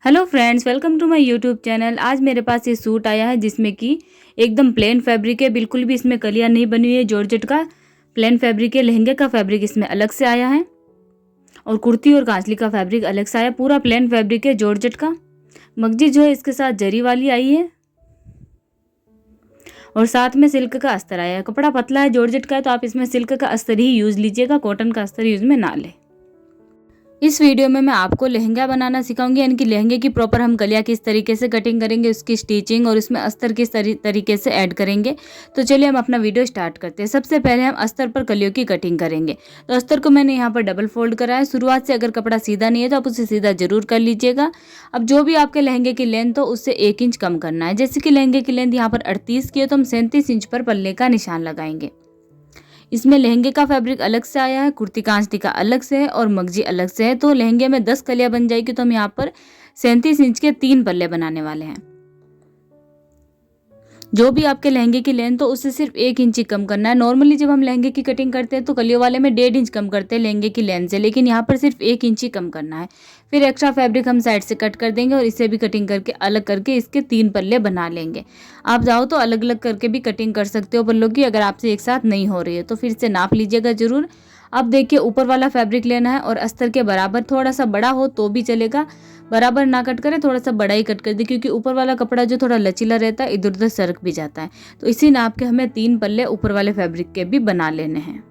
Hello friends, welcome to my YouTube channel. आज मेरे पास ये सूट आया है जिसमें कि एकदम प्लेन फैब्रिक है, बिल्कुल भी इसमें कलियां नहीं बनी हुई है। जॉर्जेट का प्लेन फैब्रिक है। लहंगे का फैब्रिक इसमें अलग से आया है और कुर्ती और कांचली का फैब्रिक अलग से आया। पूरा प्लेन फैब्रिक है जॉर्जेट का। मगजी जो है इसके साथ जरी वाली आई है और साथ में सिल्क का अस्तर आया है। कपड़ा पतला है, जॉर्जेट का है, तो आप इसमें सिल्क का अस्तर ही यूज़ लीजिएगा, कॉटन का अस्तर यूज़ में ना लें। इस वीडियो में मैं आपको लहंगा बनाना सिखाऊंगी, यानी कि लहंगे की प्रॉपर हम कलियां किस तरीके से कटिंग करेंगे, उसकी स्टिचिंग और इसमें अस्तर किस तरीके से ऐड करेंगे। तो चलिए हम अपना वीडियो स्टार्ट करते हैं। सबसे पहले हम अस्तर पर कलियों की कटिंग करेंगे। तो अस्तर को मैंने यहाँ पर डबल फोल्ड करा है। शुरुआत से अगर कपड़ा सीधा नहीं है तो आप उसे सीधा जरूर कर लीजिएगा। अब जो भी आपके लहंगे की लेंथ हो उससे 1 इंच कम करना है। जैसे कि लहंगे की लेंथ यहाँ पर 38 की है तो हम 37 इंच पर पल्ले का निशान लगाएंगे। इसमें लहंगे का फैब्रिक अलग से आया है, कुर्ती कांचली का अलग से है और मगजी अलग से है। तो लहंगे में 10 कलियां बन जाएगी, तो हम यहाँ पर 37 इंच के 3 पल्ले बनाने वाले हैं। जो भी आपके लहंगे की लेंथ हो उससे सिर्फ 1 इंच ही कम करना है। नॉर्मली जब हम लहंगे की कटिंग करते हैं तो कलियों वाले में 1.5 इंच कम करते हैं लहंगे की लेंथ से, लेकिन यहाँ पर सिर्फ 1 इंच ही कम करना है। फिर एक्स्ट्रा फैब्रिक हम साइड से कट कर देंगे और इसे भी कटिंग करके अलग करके इसके 3 पल्ले बना लेंगे। आप चाहो तो अलग अलग करके भी कटिंग कर सकते हो पल्लों की, अगर आपसे एक साथ नहीं हो रही है तो फिर से नाप लीजिएगा जरूर। अब देखिए, ऊपर वाला फैब्रिक लेना है और अस्तर के बराबर, थोड़ा सा बड़ा हो तो भी चलेगा, बराबर ना कट करें, थोड़ा सा बड़ा ही कट कर दे, क्योंकि ऊपर वाला कपड़ा जो थोड़ा लचीला रहता है इधर उधर सरक भी जाता है। तो इसी नाप के हमें 3 पल्ले ऊपर वाले फैब्रिक के भी बना लेने हैं।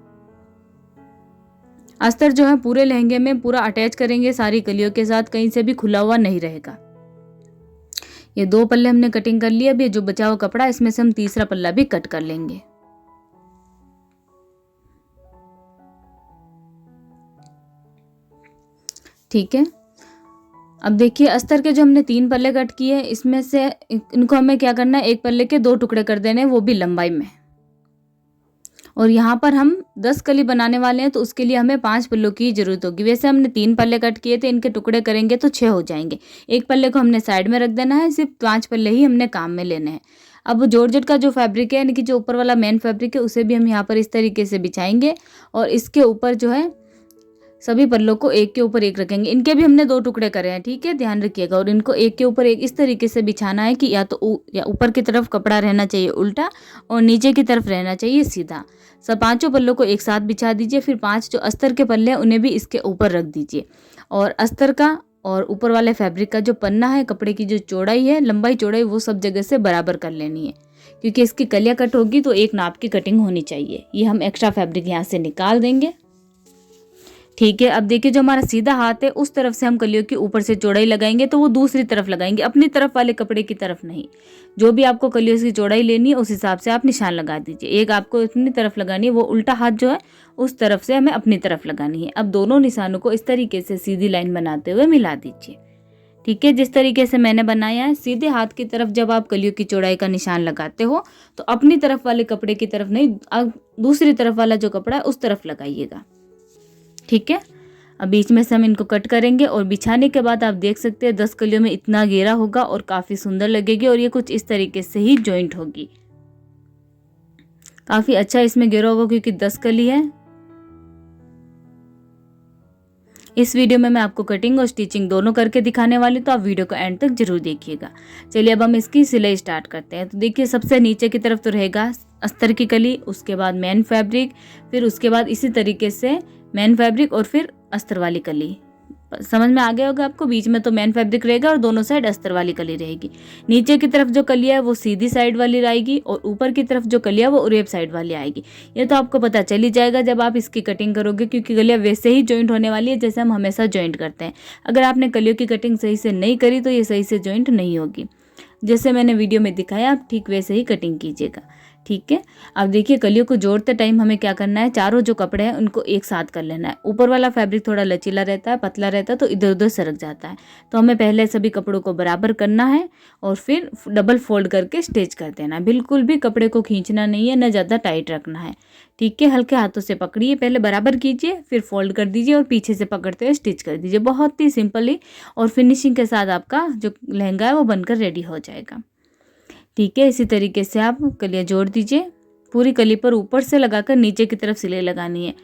अस्तर जो है पूरे लहंगे में पूरा अटैच करेंगे सारी कलियों के साथ, कहीं से भी खुला हुआ नहीं रहेगा। ये 2 पल्ले हमने कटिंग कर लिए। अब ये जो बचा हुआ कपड़ा इसमें से हम तीसरा पल्ला भी कट कर लेंगे। ठीक है। अब देखिए, अस्तर के जो हमने 3 पल्ले कट किए इसमें से इनको हमें क्या करना है, 1 पल्ले के 2 टुकड़े कर देने, वो भी लंबाई में। और यहाँ पर हम 10 कली बनाने वाले हैं तो उसके लिए हमें 5 पल्लों की जरूरत होगी। वैसे हमने 3 पल्ले कट किए थे, इनके टुकड़े करेंगे तो 6 हो जाएंगे। 1 पल्ले को हमने साइड में रख देना है, सिर्फ 5 पल्ले ही हमने काम में लेने हैं। अब जॉर्जेट का जो फैब्रिक है, यानी कि जो ऊपर वाला मेन फैब्रिक है, उसे भी हम यहाँ पर इस तरीके से बिछाएंगे और इसके ऊपर जो है सभी पल्लों को एक के ऊपर एक रखेंगे। इनके भी हमने 2 टुकड़े करे हैं, ठीक है, ध्यान रखिएगा। और इनको एक के ऊपर एक इस तरीके से बिछाना है कि या तो ऊपर की तरफ कपड़ा रहना चाहिए उल्टा और नीचे की तरफ रहना चाहिए सीधा। सब 5 पल्लों को एक साथ बिछा दीजिए। फिर 5 जो अस्तर के पल्ले हैं उन्हें भी इसके ऊपर रख दीजिए। और अस्तर का और ऊपर वाले फैब्रिक का जो पन्ना है, कपड़े की जो चौड़ाई है, लंबाई चौड़ाई, वो सब जगह से बराबर कर लेनी है, क्योंकि इसकी कलियां कट होगी तो एक नाप की कटिंग होनी चाहिए। ये हम एक्स्ट्रा फैब्रिक यहाँ से निकाल देंगे। ठीक है। अब देखिए, जो हमारा सीधा हाथ है उस तरफ से हम कलियों की ऊपर से चौड़ाई लगाएंगे, तो वो दूसरी तरफ लगाएंगे, अपनी तरफ वाले कपड़े की तरफ नहीं। जो भी आपको कलियों की चौड़ाई लेनी है उस हिसाब से आप निशान लगा दीजिए। एक आपको अपनी तरफ लगानी है, वो उल्टा हाथ जो है उस तरफ से हमें अपनी तरफ लगानी है। अब दोनों निशानों को इस तरीके से सीधी लाइन बनाते हुए मिला दीजिए। ठीक है, जिस तरीके से मैंने बनाया है। सीधे हाथ की तरफ जब आप कलियों की चौड़ाई का निशान लगाते हो तो अपनी तरफ वाले कपड़े की तरफ नहीं, दूसरी तरफ वाला जो कपड़ा है उस तरफ लगाइएगा। ठीक है। अब बीच में से हम इनको कट करेंगे और बिछाने के बाद आप देख सकते हैं 10 कलियों में इतना घेरा होगा और काफ़ी सुंदर लगेगी। और ये कुछ इस तरीके से ही जॉइंट होगी, काफ़ी अच्छा इसमें घेरा होगा क्योंकि 10 कली है। इस वीडियो में मैं आपको कटिंग और स्टिचिंग दोनों करके दिखाने वाली, तो आप वीडियो को एंड तक जरूर देखिएगा। चलिए अब हम इसकी सिलाई स्टार्ट करते हैं। तो देखिए, सबसे नीचे की तरफ तो रहेगा अस्तर की कली, उसके बाद मेन फैब्रिक, फिर उसके बाद इसी तरीके से मेन फैब्रिक और फिर अस्तर वाली कली। समझ में आ गया होगा आपको। बीच में तो मेन फैब्रिक रहेगा और दोनों साइड अस्तर वाली कली रहेगी। नीचे की तरफ जो कलिया है वो सीधी साइड वाली आएगी और ऊपर की तरफ जो कलिया वो उरेब साइड वाली आएगी। ये तो आपको पता चल ही जाएगा जब आप इसकी कटिंग करोगे, क्योंकि कलिया वैसे ही जॉइंट होने वाली है जैसे हम हमेशा जॉइंट करते हैं। अगर आपने कलियों की कटिंग सही से नहीं करी तो ये सही से जॉइंट नहीं होगी। जैसे मैंने वीडियो में दिखाया आप ठीक वैसे ही कटिंग कीजिएगा। ठीक है। अब देखिए, कलियों को जोड़ते टाइम हमें क्या करना है, चारों जो कपड़े हैं उनको एक साथ कर लेना है। ऊपर वाला फैब्रिक थोड़ा लचीला रहता है, पतला रहता है, तो इधर उधर सरक जाता है। तो हमें पहले सभी कपड़ों को बराबर करना है और फिर डबल फोल्ड करके स्टिच कर देना है। बिल्कुल भी कपड़े को खींचना नहीं है, न ज़्यादा टाइट रखना है। ठीक है। हल्के हाथों से पकड़िए, पहले बराबर कीजिए, फिर फोल्ड कर दीजिए और पीछे से पकड़ते हुए स्टिच कर दीजिए। बहुत ही सिंपली और फिनिशिंग के साथ आपका जो लहंगा है वो बनकर रेडी हो जाएगा। ठीक है। इसी तरीके से आप कलियां जोड़ दीजिए। पूरी कली पर ऊपर से लगाकर नीचे की तरफ सिलाई लगानी है,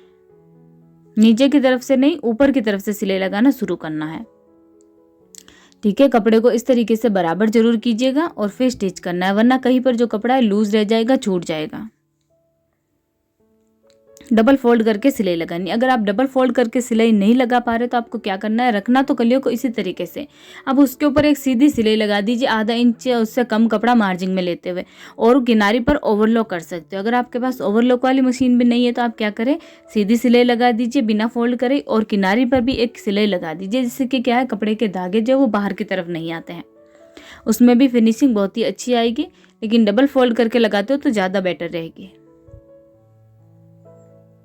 नीचे की तरफ से नहीं ऊपर की तरफ से सिलाई लगाना शुरू करना है। ठीक है, कपड़े को इस तरीके से बराबर जरूर कीजिएगा और फिर स्टिच करना है, वरना कहीं पर जो कपड़ा है लूज रह जाएगा, छूट जाएगा। डबल फोल्ड करके सिलाई लगानी। अगर आप डबल फोल्ड करके सिलाई नहीं लगा पा रहे तो आपको क्या करना है, रखना तो कलियों को इसी तरीके से। अब उसके ऊपर एक सीधी सिलाई लगा दीजिए, आधा इंच या उससे कम कपड़ा मार्जिंग में लेते हुए, और किनारी पर ओवरलॉक कर सकते हो। अगर आपके पास ओवरलॉक वाली मशीन भी नहीं है तो आप क्या करें, सीधी सिलाई लगा दीजिए बिना फोल्ड करे, और किनारी पर भी एक सिलाई लगा दीजिए, जिससे कि क्या है, कपड़े के धागे जो वो बाहर की तरफ नहीं आते हैं। उसमें भी फिनिशिंग बहुत ही अच्छी आएगी, लेकिन डबल फोल्ड करके लगाते हो तो ज़्यादा बेटर रहेगी।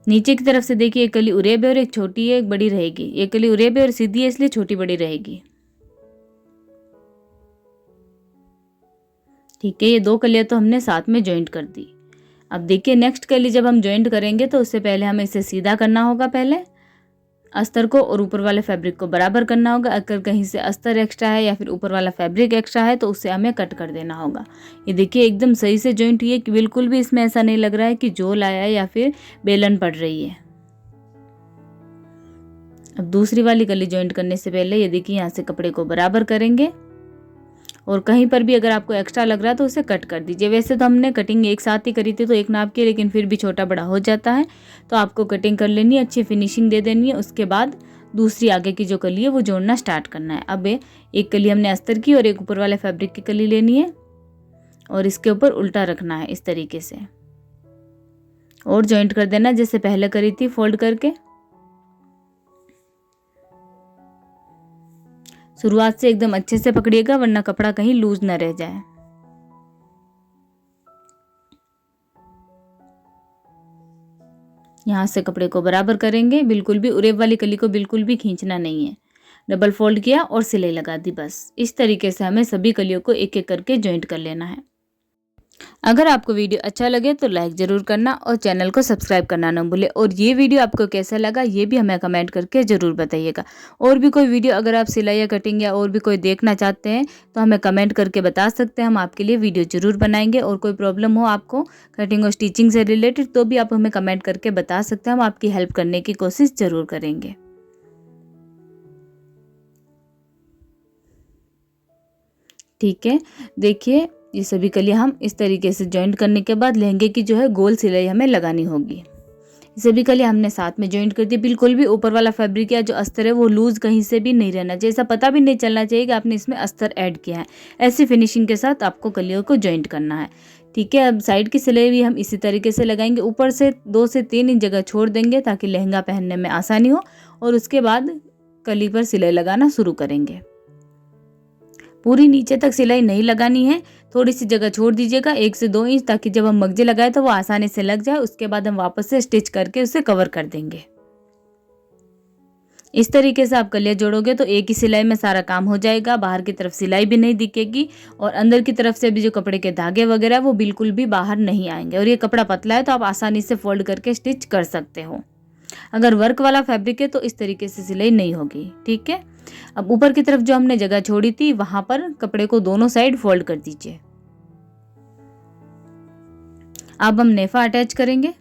नीचे की तरफ से देखिए, एक कली उरेब है और एक छोटी है, एक बड़ी रहेगी। एक कली उरेब है और सीधी है, इसलिए छोटी बड़ी रहेगी। ठीक है, ये दो कलियां तो हमने साथ में जॉइंट कर दी। अब देखिए नेक्स्ट कली जब हम जॉइंट करेंगे तो उससे पहले हमें इसे सीधा करना होगा, पहले अस्तर को और ऊपर वाले फैब्रिक को बराबर करना होगा। अगर कहीं से अस्तर एक्स्ट्रा है या फिर ऊपर वाला फैब्रिक एक्स्ट्रा है तो उससे हमें कट कर देना होगा। ये देखिए एकदम सही से जॉइंट हुई है कि बिल्कुल भी इसमें ऐसा नहीं लग रहा है कि जोल आया है या फिर बेलन पड़ रही है। अब दूसरी वाली कली जॉइंट करने से पहले ये देखिए यहाँ से कपड़े को बराबर करेंगे, और कहीं पर भी अगर आपको एक्स्ट्रा लग रहा है तो उसे कट कर दीजिए। वैसे तो हमने कटिंग एक साथ ही करी थी तो एक नाप की, लेकिन फिर भी छोटा बड़ा हो जाता है, तो आपको कटिंग कर लेनी है, अच्छी फिनिशिंग दे देनी है। उसके बाद दूसरी आगे की जो कली है वो जोड़ना स्टार्ट करना है। अब एक कली हमने अस्तर की और एक ऊपर वाले फैब्रिक की कली लेनी है और इसके ऊपर उल्टा रखना है इस तरीके से, और जॉइंट कर देना जैसे पहले करी थी फोल्ड करके। शुरुआत से एकदम अच्छे से पकड़िएगा, वरना कपड़ा कहीं लूज न रह जाए। यहाँ से कपड़े को बराबर करेंगे, बिल्कुल भी उरेब वाली कली को बिल्कुल भी खींचना नहीं है। डबल फोल्ड किया और सिलाई लगा दी, बस इस तरीके से हमें सभी कलियों को एक एक करके जॉइंट कर लेना है। अगर आपको वीडियो अच्छा लगे तो लाइक ज़रूर करना और चैनल को सब्सक्राइब करना ना भूलें। और ये वीडियो आपको कैसा लगा ये भी हमें कमेंट करके ज़रूर बताइएगा। और भी कोई वीडियो अगर आप सिलाई या कटिंग या और भी कोई देखना चाहते हैं तो हमें कमेंट करके बता सकते हैं, हम आपके लिए वीडियो ज़रूर बनाएंगे। और कोई प्रॉब्लम हो आपको कटिंग और स्टिचिंग से रिलेटेड तो भी आप हमें कमेंट करके बता सकते हैं, हम आपकी हेल्प करने की कोशिश ज़रूर करेंगे। ठीक है, देखिए ये सभी कलियां हम इस तरीके से जॉइंट करने के बाद लहंगे की जो है गोल सिलाई हमें लगानी होगी। ये सभी कलियां हमने साथ में जॉइंट कर दी। बिल्कुल भी ऊपर वाला फैब्रिक या जो अस्तर है वो लूज कहीं से भी नहीं रहना चाहिए, ऐसा पता भी नहीं चलना चाहिए कि आपने इसमें अस्तर ऐड किया है। ऐसी फिनिशिंग के साथ आपको कलियों को जॉइंट करना है। ठीक है, अब साइड की सिलाई भी हम इसी तरीके से लगाएंगे। ऊपर से 2 से 3 इंच जगह छोड़ देंगे ताकि लहंगा पहनने में आसानी हो, और उसके बाद कली पर सिलाई लगाना शुरू करेंगे। पूरी नीचे तक सिलाई नहीं लगानी है, थोड़ी सी जगह छोड़ दीजिएगा 1 से 2 इंच, ताकि जब हम मगजे लगाए तो वो आसानी से लग जाए। उसके बाद हम वापस से स्टिच करके उसे कवर कर देंगे। इस तरीके से आप कलियां जोड़ोगे तो एक ही सिलाई में सारा काम हो जाएगा, बाहर की तरफ सिलाई भी नहीं दिखेगी और अंदर की तरफ से भी जो कपड़े के धागे वगैरह वो बिल्कुल भी बाहर नहीं आएंगे। और ये कपड़ा पतला है तो आप आसानी से फोल्ड करके स्टिच कर सकते हो। अगर वर्क वाला फैब्रिक है तो इस तरीके से सिलाई नहीं होगी। ठीक है, अब ऊपर की तरफ जो हमने जगह छोड़ी थी वहां पर कपड़े को दोनों साइड फोल्ड कर दीजिए। अब हम नेफा अटैच करेंगे,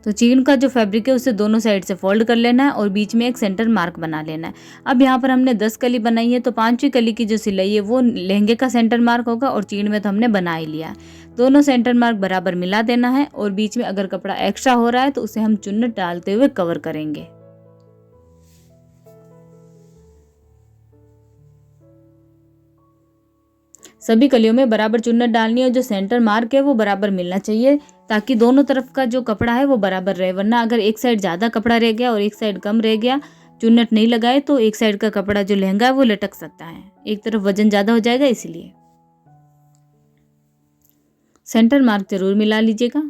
तो चीन का जो फैब्रिक है उसे दोनों साइड से फोल्ड कर लेना है और बीच में एक सेंटर मार्क बना लेना है। अब यहाँ पर हमने 10 कली बनाई है तो 5वीं कली की जो सिलाई है वो लहंगे का सेंटर मार्क होगा, और चीन में तो हमने बना ही लिया है। दोनों सेंटर मार्क बराबर मिला देना है, और बीच में अगर कपड़ा एक्स्ट्रा हो रहा है तो उसे हम चुन्नट डालते हुए कवर करेंगे। सभी कलियों में बराबर चुन्नट डालनी है और जो सेंटर मार्क है वो बराबर मिलना चाहिए, ताकि दोनों तरफ का जो कपड़ा है वो बराबर रहे। वरना अगर एक साइड ज़्यादा कपड़ा रह गया और एक साइड कम रह गया, चुन्नट नहीं लगाए, तो एक साइड का कपड़ा जो लहंगा है वो लटक सकता है, एक तरफ वजन ज़्यादा हो जाएगा। इसलिए सेंटर मार्क जरूर मिला लीजिएगा।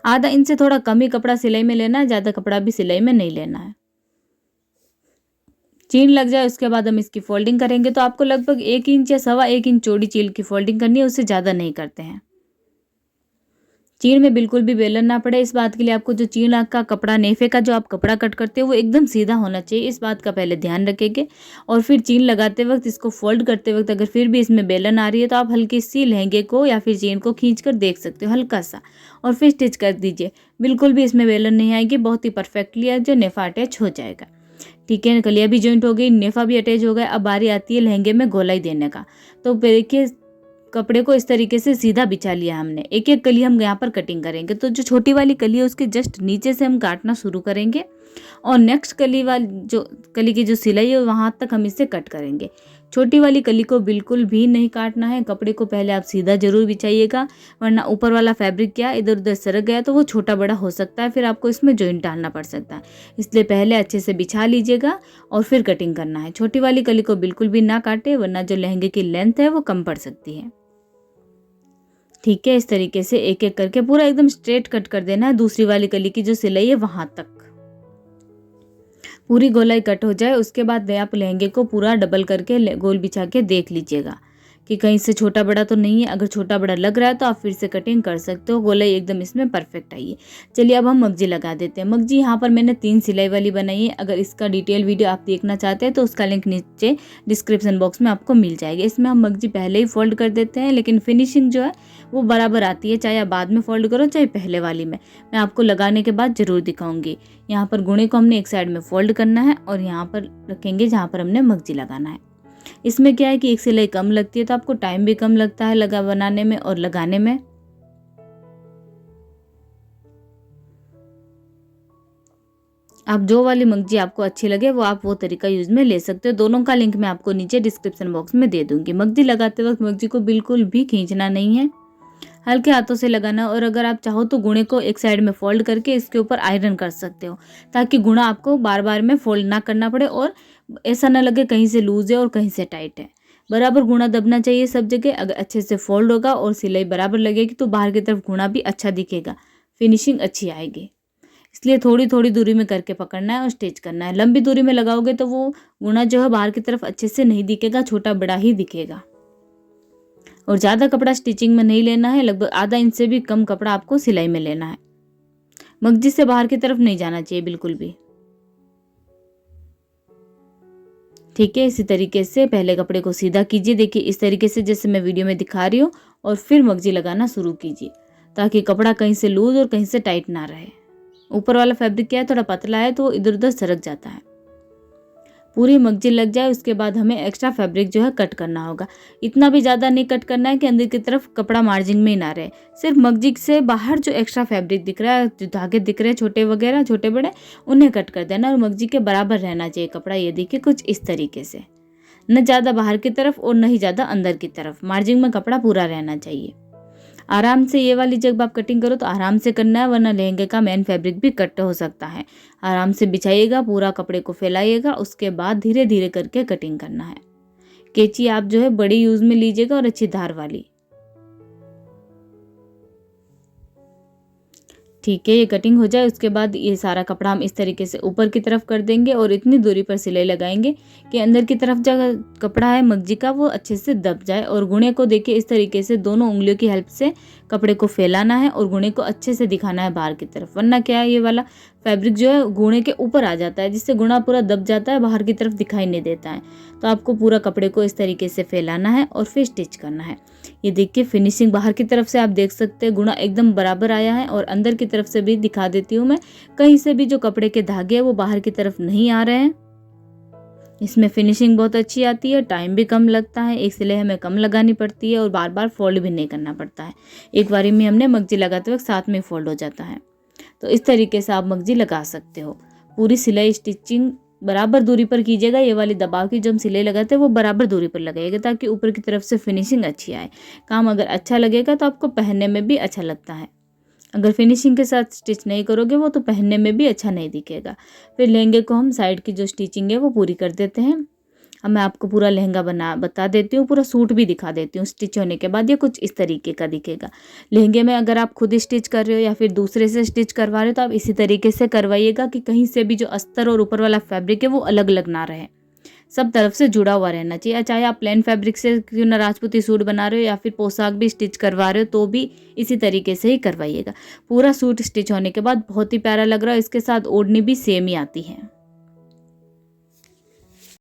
आधा इंच से थोड़ा कम ही कपड़ा सिलाई में लेना है, ज़्यादा कपड़ा भी सिलाई में नहीं लेना है। चीन लग जाए उसके बाद हम इसकी फोल्डिंग करेंगे, तो आपको लगभग 1 इंच या 1.25 इंच चौड़ी चील की फोल्डिंग करनी है, उससे ज़्यादा नहीं करते हैं। चीन में बिल्कुल भी बेलन ना पड़े, इस बात के लिए आपको जो चीन का कपड़ा, नेफे का जो आप कपड़ा कट करते हो वो एकदम सीधा होना चाहिए, इस बात का पहले ध्यान रखेंगे। और फिर चीन लगाते वक्त, इसको फोल्ड करते वक्त अगर फिर भी इसमें बेलन आ रही है तो आप हल्की सी लहंगे को या फिर चीन को खींच कर देख सकते हो हल्का सा, और फिर स्टिच कर दीजिए। बिल्कुल भी इसमें बेलन नहीं आएगी, बहुत ही परफेक्टली जो नेफा अटैच हो जाएगा। ठीक है, कलियाँ भी जॉइंट हो गई, नेफा भी अटैच हो गया। अब बारी आती है लहंगे में गोलाई देने का। तो देखिए कपड़े को इस तरीके से सीधा बिछा लिया हमने। एक एक कली हम यहाँ पर कटिंग करेंगे। तो जो छोटी वाली कली है उसके जस्ट नीचे से हम काटना शुरू करेंगे और नेक्स्ट कली वाली जो कली की जो सिलाई है वहाँ तक हम इसे कट करेंगे। छोटी वाली कली को बिल्कुल भी नहीं काटना है। कपड़े को पहले आप सीधा जरूर बिछाइएगा, वरना ऊपर वाला फैब्रिक क्या इधर उधर सरक गया तो वो छोटा बड़ा हो सकता है, फिर आपको इसमें जॉइंट डालना पड़ सकता है। इसलिए पहले अच्छे से बिछा लीजिएगा और फिर कटिंग करना है। छोटी वाली कली को बिल्कुल भी ना काटे, वरना जो लहंगे की लेंथ है वो कम पड़ सकती है। ठीक है, इस तरीके से एक एक करके पूरा एकदम स्ट्रेट कट कर देना है। दूसरी वाली कली की जो सिलाई है वहां तक पूरी गोलाई कट हो जाए। उसके बाद आप लहंगे को पूरा डबल करके गोल बिछा के देख लीजिएगा कि कहीं से छोटा बड़ा तो नहीं है। अगर छोटा बड़ा लग रहा है तो आप फिर से कटिंग कर सकते हो। गोलाई एकदम इसमें परफेक्ट आई है। चलिए अब हम मगजी लगा देते हैं। मगजी यहाँ पर मैंने 3 सिलाई वाली बनाई है। अगर इसका डिटेल वीडियो आप देखना चाहते हैं तो उसका लिंक नीचे डिस्क्रिप्शन बॉक्स में आपको मिल जाएगा। इसमें हम मगजी पहले ही फोल्ड कर देते हैं, लेकिन फिनिशिंग जो है वो बराबर आती है, चाहे आप बाद में फोल्ड करो चाहे पहले वाली में। मैं आपको लगाने के बाद जरूर दिखाऊंगी। यहाँ पर गुणे को हमने एक साइड में फोल्ड करना है और यहाँ पर रखेंगे जहाँ पर हमने मगजी लगाना है। इसमें क्या है कि एक सिलाई कम लगती है तो आपको टाइम भी कम लगता है लगा बनाने में और लगाने में। आप जो वाली मगजी आपको अच्छी लगे वो आप वो तरीका यूज में ले सकते हो। दोनों का लिंक मैं आपको नीचे डिस्क्रिप्शन बॉक्स में दे दूंगी। मगजी लगाते वक्त मगजी को बिल्कुल भी खींचना नहीं है, हल्के हाथों से लगाना। और अगर आप चाहो तो गुणे को एक साइड में फोल्ड करके इसके ऊपर आयरन कर सकते हो, ताकि गुणा आपको बार बार में फोल्ड ना करना पड़े और ऐसा ना लगे कहीं से लूज है और कहीं से टाइट है। बराबर गुणा दबना चाहिए सब जगह। अगर अच्छे से फोल्ड होगा और सिलाई बराबर लगेगी तो बाहर की तरफ गुणा भी अच्छा दिखेगा, फिनिशिंग अच्छी आएगी। इसलिए थोड़ी थोड़ी दूरी में करके पकड़ना है और स्टिच करना है। लंबी दूरी में लगाओगे तो वो गुणा जो है बाहर की तरफ अच्छे से नहीं दिखेगा, छोटा बड़ा ही दिखेगा। और ज़्यादा कपड़ा स्टिचिंग में नहीं लेना है, लगभग आधा इंच से भी कम कपड़ा आपको सिलाई में लेना है। मगजी से बाहर की तरफ नहीं जाना चाहिए बिल्कुल भी। ठीक है, इसी तरीके से पहले कपड़े को सीधा कीजिए। देखिए इस तरीके से जैसे मैं वीडियो में दिखा रही हूँ, और फिर मगजी लगाना शुरू कीजिए ताकि कपड़ा कहीं से लूज और कहीं से टाइट ना रहे। ऊपर वाला फैब्रिक क्या है थोड़ा पतला है तो इधर उधर सरक जाता है। पूरी मगजी लग जाए उसके बाद हमें एक्स्ट्रा फैब्रिक जो है कट करना होगा। इतना भी ज़्यादा नहीं कट करना है कि अंदर की तरफ कपड़ा मार्जिन में ही ना रहे। सिर्फ मगजी से बाहर जो एक्स्ट्रा फैब्रिक दिख रहा है, जो धागे दिख रहे हैं छोटे वगैरह छोटे बड़े, उन्हें कट कर देना और मगजी के बराबर रहना चाहिए कपड़ा। ये देखिए कुछ इस तरीके से, न ज़्यादा बाहर की तरफ और न ही ज़्यादा अंदर की तरफ, मार्जिन में कपड़ा पूरा रहना चाहिए। आराम से ये वाली जब आप कटिंग करो तो आराम से करना है, वरना लहंगे का मेन फैब्रिक भी कट हो सकता है। आराम से बिछाइएगा, पूरा कपड़े को फैलाइएगा, उसके बाद धीरे धीरे करके कटिंग करना है। कैंची आप जो है बड़ी यूज में लीजिएगा और अच्छी धार वाली। ठीक है, ये कटिंग हो जाए उसके बाद ये सारा कपड़ा हम इस तरीके से ऊपर की तरफ कर देंगे और इतनी दूरी पर सिलाई लगाएंगे कि अंदर की तरफ जो कपड़ा है मगजी का वो अच्छे से दब जाए। और गुणे को देखिए इस तरीके से दोनों उंगलियों की हेल्प से कपड़े को फैलाना है और गुणे को अच्छे से दिखाना है बाहर की तरफ, वरना क्या है ये वाला फैब्रिक जो है गुणे के ऊपर आ जाता है, जिससे गुणा पूरा दब जाता है, बाहर की तरफ दिखाई नहीं देता है। तो आपको पूरा कपड़े को इस तरीके से फैलाना है और फिर स्टिच करना है। ये देखिए फिनिशिंग बाहर की तरफ से आप देख सकते हैं, गुणा एकदम बराबर आया है। और अंदर की तरफ से भी दिखा देती हूँ मैं, कहीं से भी जो कपड़े के धागे हैं वो बाहर की तरफ नहीं आ रहे हैं। इसमें फिनिशिंग बहुत अच्छी आती है, टाइम भी कम लगता है, एक सिलाई हमें कम लगानी पड़ती है और बार बार फोल्ड भी नहीं करना पड़ता है। एक बारी में हमने मगजी लगाते वक्त साथ में फोल्ड हो जाता है। तो इस तरीके से आप मगजी लगा सकते हो। पूरी सिलाई स्टिचिंग बराबर दूरी पर कीजिएगा। ये वाली दबाव की जो हम सिलाई लगाते हैं वो बराबर दूरी पर लगाइएगा ताकि ऊपर की तरफ से फिनिशिंग अच्छी आए। काम अगर अच्छा लगेगा तो आपको पहनने में भी अच्छा लगता है। अगर फिनिशिंग के साथ स्टिच नहीं करोगे वो तो पहनने में भी अच्छा नहीं दिखेगा। फिर लहंगे को हम साइड की जो स्टिचिंग है वो पूरी कर देते हैं। अब मैं आपको पूरा लहंगा बता देती हूँ, पूरा सूट भी दिखा देती हूँ। स्टिच होने के बाद ये कुछ इस तरीके का दिखेगा। लहंगे में अगर आप खुद स्टिच कर रहे हो या फिर दूसरे से स्टिच करवा रहे हो तो आप इसी तरीके से करवाइएगा कि कहीं से भी जो अस्तर और ऊपर वाला फैब्रिक है वो अलग अलग ना रहे, सब तरफ से जुड़ा हुआ रहना चाहिए। चाहे आप प्लेन फैब्रिक से क्यों ना राजपूती सूट बना रहे हो या फिर पोशाक भी स्टिच करवा रहे हो तो भी इसी तरीके से ही करवाइएगा। पूरा सूट स्टिच होने के बाद बहुत ही प्यारा लग रहा है। इसके साथ ओढ़नी भी सेम ही आती है।